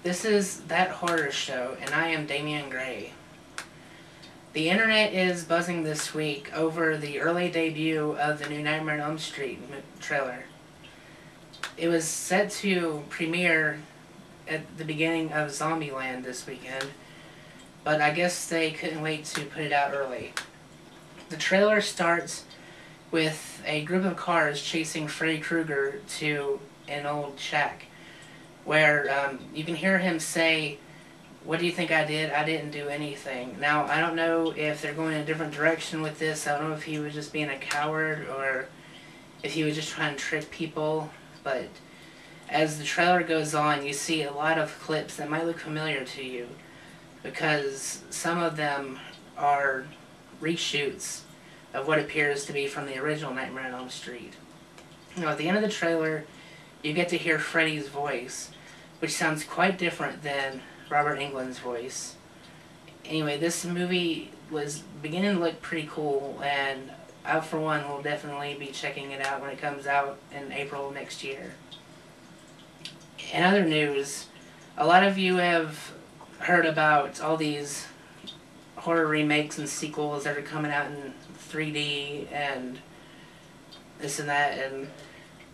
This is That Horror Show, and I am Damian Gray. The internet is buzzing this week over the early debut of the new Nightmare on Elm Street trailer. It was set to premiere at the beginning of Zombieland this weekend, but I guess they couldn't wait to put it out early. The trailer starts with a group of cars chasing Freddy Krueger to an old shack, where you can hear him say, "What do you think I did? I didn't do anything." Now, I don't know if they're going in a different direction with this. I don't know if he was just being a coward or if he was just trying to trick people. But as the trailer goes on, you see a lot of clips that might look familiar to you, because some of them are reshoots of what appears to be from the original Nightmare on Elm Street. Now, at the end of the trailer, you get to hear Freddy's voice, which sounds quite different than Robert Englund's voice. Anyway, this movie was beginning to look pretty cool, and I, for one, will definitely be checking it out when it comes out in April next year. In other news, a lot of you have heard about all these horror remakes and sequels that are coming out in 3D and this and that, and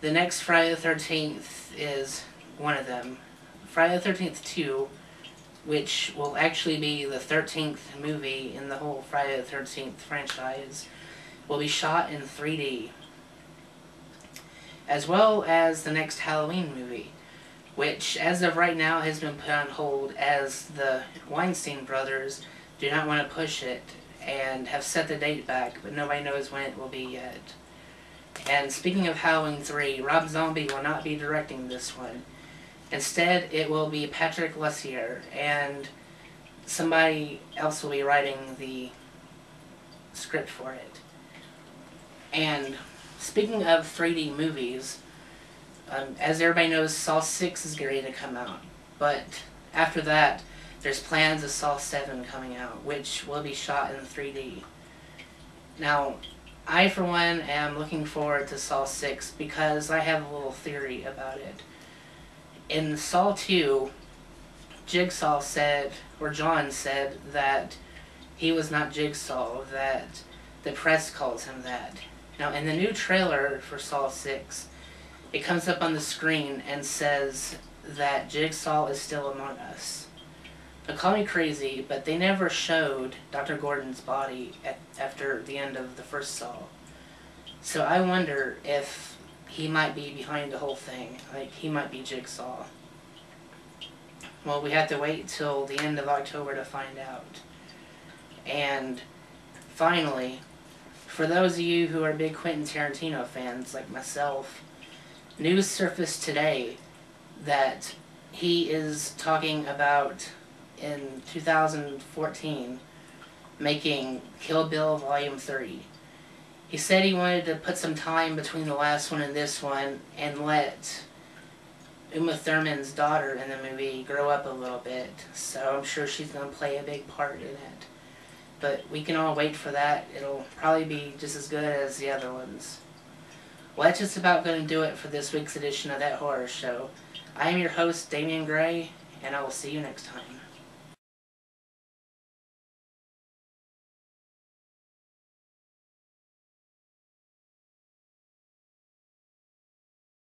the next Friday the 13th is one of them. Friday the 13th 2, which will actually be the 13th movie in the whole Friday the 13th franchise, will be shot in 3D. As well as the next Halloween movie, which as of right now has been put on hold as the Weinstein brothers do not want to push it and have set the date back, but nobody knows when it will be yet. And speaking of Halloween 3, Rob Zombie will not be directing this one. Instead, it will be Patrick Lussier, and somebody else will be writing the script for it. And speaking of 3D movies, as everybody knows, Saw 6 is ready to come out. But after that, there's plans of Saw 7 coming out, which will be shot in 3D. Now, I, for one, am looking forward to Saw 6 because I have a little theory about it. In Saw 2, Jigsaw said, or John said, that he was not Jigsaw, that the press calls him that. Now, in the new trailer for Saw 6, it comes up on the screen and says that Jigsaw is still among us. Now, call me crazy, but they never showed Dr. Gordon's body after the end of the first Saw. So I wonder if he might be behind the whole thing, like he might be Jigsaw. Well, we have to wait till the end of October to find out. And finally, for those of you who are big Quentin Tarantino fans like myself, news surfaced today that he is talking about, in 2014, making Kill Bill Volume 3. He said he wanted to put some time between the last one and this one and let Uma Thurman's daughter in the movie grow up a little bit, so I'm sure she's going to play a big part in it. But we can all wait for that. It'll probably be just as good as the other ones. Well, that's just about going to do it for this week's edition of That Horror Show. I am your host, Damian Gray, and I will see you next time.